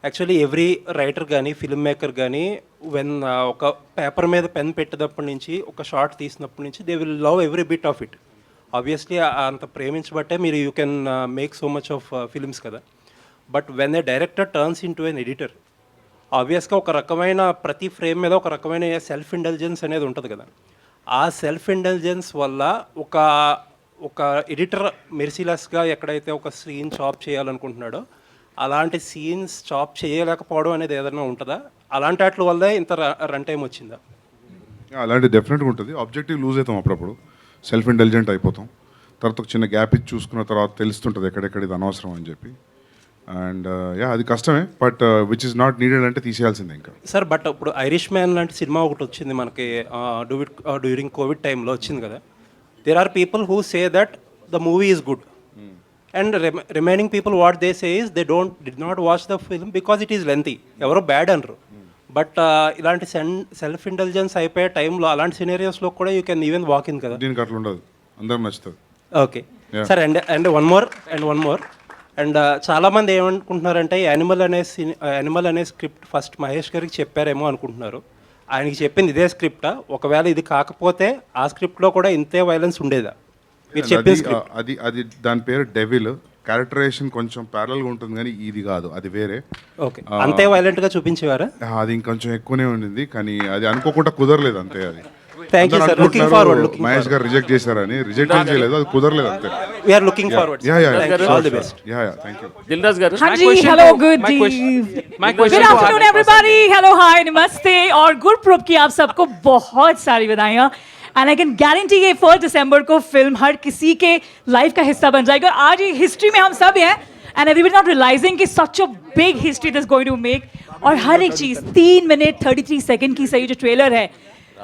actually every writer కానీ film maker కానీ when ఒక paper మీద pen పెట్టినప్పటి నుంచి ఒక short తీసినప్పటి నుంచి they will love every bit of it. Obviously అంత ప్రేమించబట్టే మీరు you can make so much of films కదా. But when a director turns into an editor, ఆబ్వియస్గా ఒక రకమైన ప్రతి ఫ్రేమ్ మీద ఒక రకమైన సెల్ఫ్ ఇంటెలిజెన్స్ అనేది ఉంటుంది కదా. ఆ సెల్ఫ్ ఇంటెలిజెన్స్ వల్ల ఒక ఎడిటర్ మెర్సిలెస్గా ఎక్కడైతే ఒక సీన్ చాప్ చేయాలనుకుంటున్నాడో అలాంటి సీన్స్ చాప్ చేయలేకపోవడం అనేది ఏదైనా ఉంటుందా? అలాంటి వాటి వల్ల ఇంత రన్ టైం వచ్చిందా? అలాంటి డెఫినెట్గా ఉంటుంది. ఆబ్జెక్టివ్ లూజ్ అవుతాం అప్పుడప్పుడు, సెల్ఫ్ ఇంటెలిజెంట్ అయిపోతాం. తర్వాత ఒక చిన్న గ్యాప్ ఇచ్చి చూసుకున్న తర్వాత తెలుస్తుంటుంది ఎక్కడెక్కడ ఇది అనవసరం అని చెప్పి. అండ్ అది కష్టమే, but which is not needed అంటే తీసేయాల్సిందే ఇంకా. సార్ బట్ ఇప్పుడు ఐరిష్ మ్యాన్ లాంటి సినిమా ఒకటి వచ్చింది మనకి డ్యూరింగ్ కోవిడ్ టైంలో వచ్చింది కదా. There are people who say that the movie is good, and remaining people what they say is they did not watch the film because it is lengthy. ఎవరో bad అనరు. But ఇలాంటి self intelligence అయిపోయే టైంలో అలాంటి సినారియోస్లో కూడా you can even walk in కదా. దీనికి అట్లా ఉండదు, అందరికి నచ్చుతుంది. Okay sir. And one more and చాలామంది ఏమనుకుంటున్నారంటే యానిమల్ అనే స్క్రిప్ట్ ఫస్ట్ మహేష్ గారికి చెప్పారేమో అనుకుంటున్నారు. ఆయనకి చెప్పింది ఇదే స్క్రిప్టా? ఒకవేళ ఇది కాకపోతే ఆ స్క్రిప్ట్లో కూడా ఇంతే వైలెన్స్ ఉండేదా? మీరు చెప్పిన స్క్రిప్ట్ అది దాని పేరు డెవిల్. క్యారెక్టరైజేషన్ కొంచెం ప్యారల్గా ఉంటుంది కానీ ఇది కాదు, అది వేరే. ఓకే, అంతే వైలెంట్గా చూపించేవారా? అది ఇంకొంచెం ఎక్కువనే ఉండింది, కానీ అది అనుకోకుండా కుదరలేదు అంతే. అది thank you sir. Looking forward. Mahesh గారు రిజెక్ట్ చేశారని రిజెక్ట్ చేయలేదు, అది కుదరలేదు అంతే. We are looking forward. All the best. Thank you. Dilraj గారు. Hanji, hello, good afternoon everybody. Hello, hi, namaste और गुरपुरब की आप सबको बहुत सारी बधाइयाँ. एंड आई कैन गारंटी ये 1 दिसंबर को फिल्म हर किसी के लाइफ का हिस्सा बन जाएगी. और आज ये हिस्ट्री में हम सब हैं एंड एवरीबॉडी नॉट रियलाइजिंग कि such a big history this going to make. और हर एक चीज़ 3 मिनट 33 सेकंड की सही जो ट्रेलर है.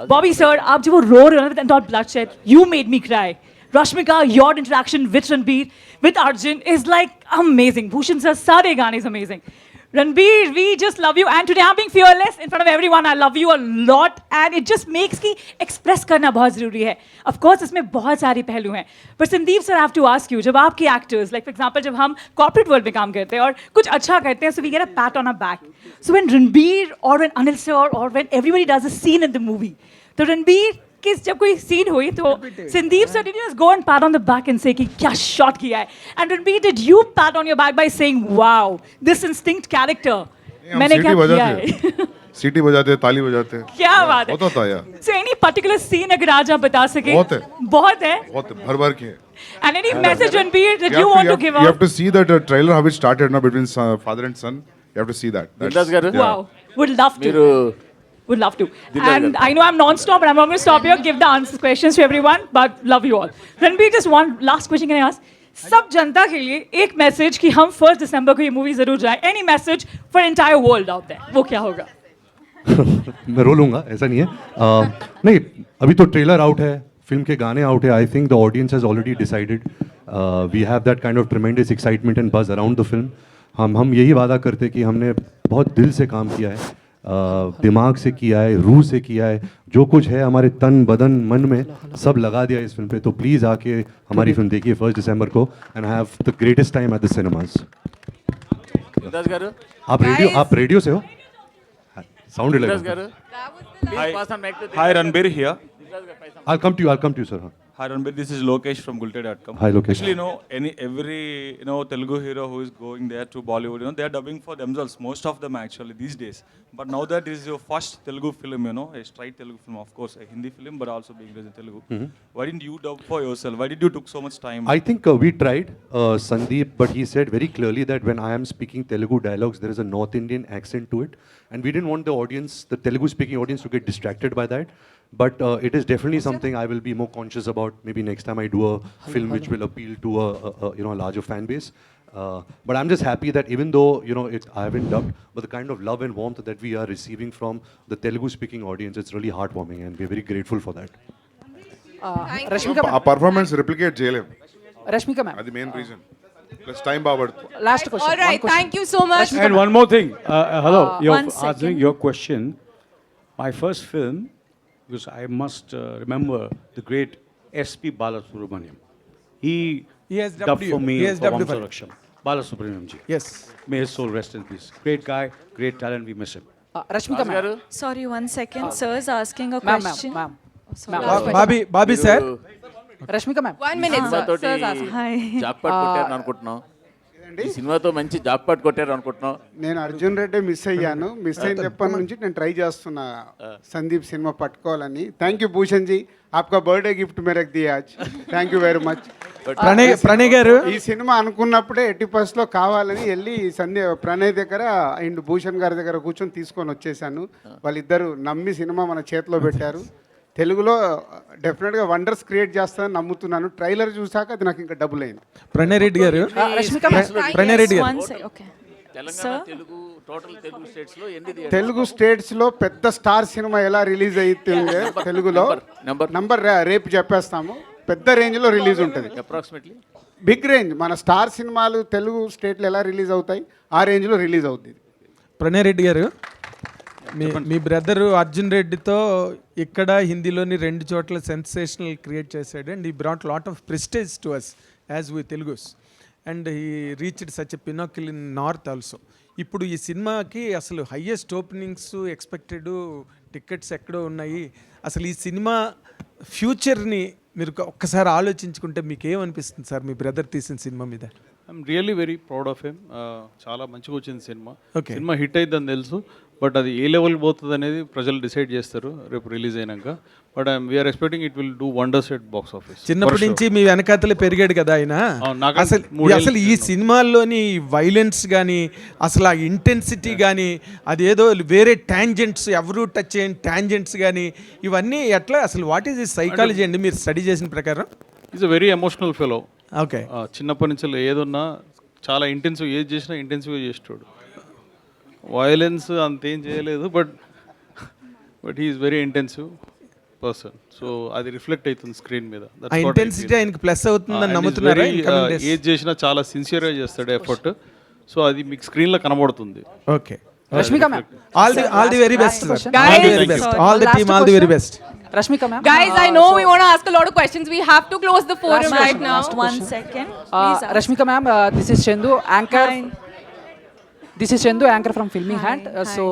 बॉबी सर, आप जब वो रो रहे हो ना, bloodshed, you made me cry. Rashmika, your interaction with Ranbir, with Arjun is like amazing. Bhushan sir, सारे गाने is amazing. Ranbir, we just love you, and today I'm being fearless in front of everyone. I love you a lot, and it just makes कि express करना बहुत ज़रूरी है. Of course, इसमें बहुत सारे पहलू हैं. But Sandeep sir, I have to ask you, जब आपके actors, like for example, जब हम corporate world में काम करते हैं और कुछ अच्छा करते हैं, so we get a pat on our back. So when Ranbir or when Anil sir or when everybody does a scene in the movie, तो Ranbir कि जब कोई सीन हुई तो Sandeep sir did you just go and pat on the back and say कि क्या shot किया है? And Ranbir, did you pat on your back by saying wow, this instinct character मैंने क्या किया है? सीटी बजाते, ताली बजाते, क्या बात है. होता है. So any particular scene अगर आज आप बता सके? बहुत है भर के. And any message Ranbir that you want to give out? You have to see that trailer how it started now between father and son. You have to see that. Wow, would love to. Would love to. And I know I'm non-stop, but I'm not going to stop here. Give the answers, questions to everyone, but love you all. Ranbir, just one last question can I ask? सब जनता के लिए एक message कि हम 1 दिसंबर को ये movie जरूर जाएं. Any message for entire world out there, वो क्या होगा? मैं रो लूँगा, ऐसा नहीं है. नहीं, अभी तो ट्रेलर आउट है, फिल्म के गाने आउट है. I think the audience has already decided. We have that kind of tremendous excitement and buzz around the film. हम यही वादा करते कि हमने बहुत दिल से काम किया है, दिमाग से किया है, रूह से किया है. जो कुछ है हमारे तन बदन मन में सब लगा दिया इस फिल्म पे. तो प्लीज़ आके हमारी फिल्म देखिए 1 दिसंबर को and have the greatest time at the cinemas. आप रेडियो से हो? साउंड लगा. Hi Ranbir here. I'll come to you, sir. Hi Ranbir, this is Lokesh from Gulted.com. Hi, Lokesh. Actually, every Telugu hero who is going there to Bollywood, they are dubbing for themselves. Most of them actually these days. But now that this is your first Telugu film, a straight Telugu film, of course, a Hindi film, but also being raised in Telugu. Why didn't you dub for yourself? Why did you took so much time? I think we tried, Sandeep, but he said very clearly that when I am speaking Telugu dialogues, there is a North Indian accent to it. And we didn't want the audience, the Telugu speaking audience, to get distracted by that. But it is definitely something I will be more conscious about. Maybe next time I do a film which will appeal to a larger fan base. But I'm just happy that even though I haven't dubbed, but the kind of love and warmth that we are receiving from the Telugu-speaking audience, it's really heartwarming, and we're very grateful for that. Rashmika, ఆ performance replicate చేయలేం. Rashmika ma'am. అది main reason. Plus time బాబడుతుంది. Last question. All right, thank you so much. And one more thing. Hello, you're one second. answering your question. My first film, because I must remember the great S.P. Balasubramaniam. He has dubbed dubbed for you. me He has for dubbed you for- Vamsa Raksham. Balasubramaniam ji. Yes. May his soul rest in peace. Great guy, great talent, we miss him. Rashmika ma'am. Sorry, 1 second. Sir is asking a Ma'am, question. ma'am. Bobby sir. Rashmika ma'am. 1 minute, sir. Sir's asking. Hi. Jackpot కొట్టారు అనుకుంటున్నాం. ఈ సినిమాతో మంచి jackpot కొట్టారు అనుకుంటున్నాం. నేను Arjun Reddy miss అయ్యాను. Miss అయిన చెప్పని నుంచి నేను ట్రై చేస్తున్నా సందీప్ సినిమా పట్టుకోవాలని. థ్యాంక్ యూ భూషణ్ జీ, ఆప్కా బర్త్డే గిఫ్ట్ మేరకు దియా ఆజ్. Thank you very much. Pranay గారు ఈ సినిమా అనుకున్నప్పుడే 80% కావాలని వెళ్ళి ప్రణయ్ దగ్గర అండ్ భూషణ్ గారి దగ్గర కూర్చొని తీసుకొని వచ్చేసాను. వాళ్ళిద్దరు నమ్మి సినిమా మన చేతిలో పెట్టారు. తెలుగులో డెఫినెట్గా వండర్స్ క్రియేట్ చేస్తానని నమ్ముతున్నాను. ట్రైలర్ చూసాక అది నాకు ఇంకా డబుల్ అయింది. ప్రణయ్ రెడ్డి గారు తెలుగు స్టేట్స్ లో పెద్ద స్టార్ సినిమా ఎలా రిలీజ్ అవుతుంది తెలుగులో నంబర్ రేపు చెప్పేస్తాము. పెద్ద రేంజ్ లో రిలీజ్ ఉంటుంది. Approximately big range. మన స్టార్ సినిమాలు తెలుగు స్టేట్లో ఎలా రిలీజ్ అవుతాయి ఆ రేంజ్ లో రిలీజ్ అవుతుంది. ప్రణయ్ రెడ్డి గారు, మీ బ్రదరు అర్జున్ రెడ్డితో ఇక్కడ హిందీలోని 2 చోట్ల సెన్సేషనల్ క్రియేట్ చేశాడు. అండ్ ఈ brought lot of prestige to us as we Telugus. And he reached such a pinnacle in north also. ఇప్పుడు ఈ సినిమాకి అసలు హయ్యెస్ట్ ఓపెనింగ్స్ ఎక్స్పెక్టెడ్, టికెట్స్ ఎక్కడో ఉన్నాయి. అసలు ఈ సినిమా ఫ్యూచర్ని మీరు ఒక్కసారి ఆలోచించుకుంటే మీకు ఏమనిపిస్తుంది సార్ మీ బ్రదర్ తీసిన సినిమా మీద? I'm really very proud of him. చాలా మంచిగా వచ్చింది సినిమా. Okay. సినిమా హిట్ అయిద్దని తెలుసు, బట్ అది ఏ లెవెల్ పోతుంది అనేది ప్రజలు డిసైడ్ చేస్తారు రేపు రిలీజ్ అయినాక. But we are expecting it will do wonders at box office. చిన్నప్పటి నుంచి మీ వెనకాతలే పెరిగాడు కదా ఆయన. అసలు ఈ సినిమాల్లోని వైలెన్స్ కానీ అసలు ఆ ఇంటెన్సిటీ కానీ అదేదో వేరే టాంజెంట్స్, ఎవరు టచ్ చేయని టాంజెంట్స్ కానీ ఇవన్నీ ఎట్లా అసలు వాట్ ఈస్ ది సైకాలజీ అండి మీరు స్టడీ చేసిన ప్రకారం? Is a very emotional fellow. Okay. చిన్నప్పటి నుంచి ఏదున్నా చాలా ఇంటెన్సివ్, ఏది చేసినా ఇంటెన్సివ్గా చేస్తాడు. వైలెన్స్ అంతేం చేయలేదు, but he's very intensive person. So అది రిఫ్లెక్ట్ అవుతుంది స్క్రీన్ మీద. ఇంటెన్సిటీ ఆయనకి ప్లస్ అవుతుందని నమ్ముతున్నారా? ఏది చేసినా చాలా సిన్సియర్గా చేస్తాడు ఎఫర్ట్. సో అది మీకు స్క్రీన్లో కనబడుతుంది. Okay. Rashmika ma'am. All the very best, sir. Guys, all the very best. All the team, all the very best. Rashmika ma'am. Guys, I know we want to ask a lot of questions. We have to close the forum right now. 1 second. Please ask. Rashmika ma'am, this is Chendu, anchor. This is Chendu, anchor from Filming Hand. So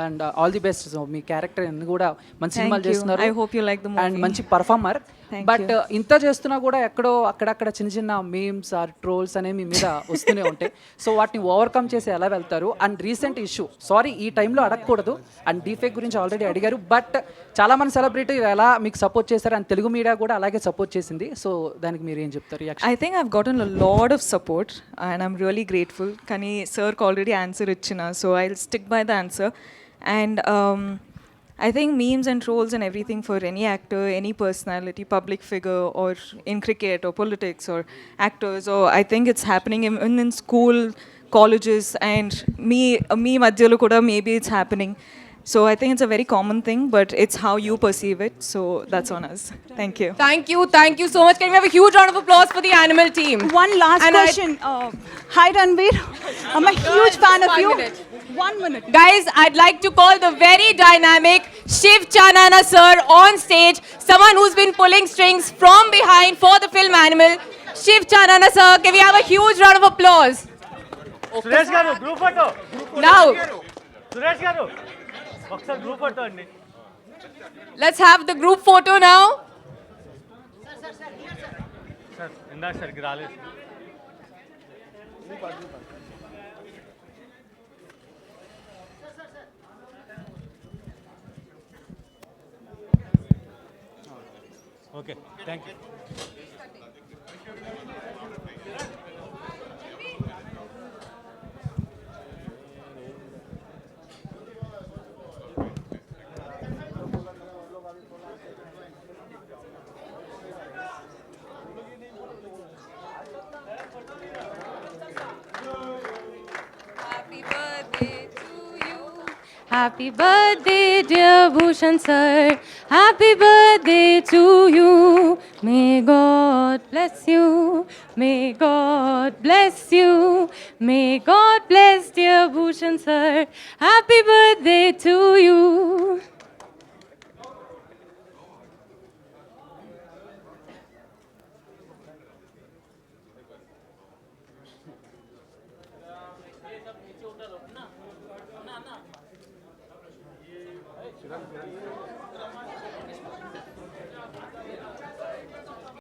and all the best. So me character అన్ని కూడా మంచి సినిమాలు చేస్తున్నారు. I hope you like the movie. And మంచి performer. But ఇంత చేస్తున్నా కూడా ఎక్కడో అక్కడక్కడ చిన్న చిన్న మీమ్స్ ఆర్ ట్రోల్స్ అనేవి మీ మీద వస్తూనే ఉంటాయి. సో వాటిని ఓవర్కమ్ చేసి ఎలా వెళ్తారు? అండ్ రీసెంట్ ఇష్యూ, సారీ ఈ టైంలో అడగకూడదు, అండ్ డీఫేక్ గురించి ఆల్రెడీ అడిగారు, బట్ చాలా మంది సెలబ్రిటీ ఎలా మీకు సపోర్ట్ చేశారు అండ్ తెలుగు మీడియా కూడా అలాగే సపోర్ట్ చేసింది. సో దానికి మీరు ఏం చెప్తారు? I think I've gotten a lot of support and I'm really grateful. Kani sir already answer ichina, so I'll stick by the answer. And I think memes and trolls and everything for any actor, any personality, public figure, or in cricket or politics or actors, or I think it's happening even in school, colleges, and me madhyalo kuda maybe it's happening. So I think it's a very common thing, but it's how you perceive it. So that's on us. Thank you. Thank you so much. Can we have a huge round of applause for the Animal team? One last question. Hi, Ranbir. I'm a huge fan of you. 1 minute. Guys, I'd like to call the very dynamic Shiv Chanana sir on stage, someone who's been pulling strings from behind for the film Animal. Shiv Chanana sir, can we have a huge round of applause? Suresh గారు group photo Now, Suresh గారు ఒకసారి group photo అండి let's have the group photo now. Sir ఇందాక సరికి రాలేదు okay thank you Happy birthday, dear Bhushan sir. Happy birthday to you. May God bless you. May God bless you. May God bless dear Bhushan sir. Happy birthday to you.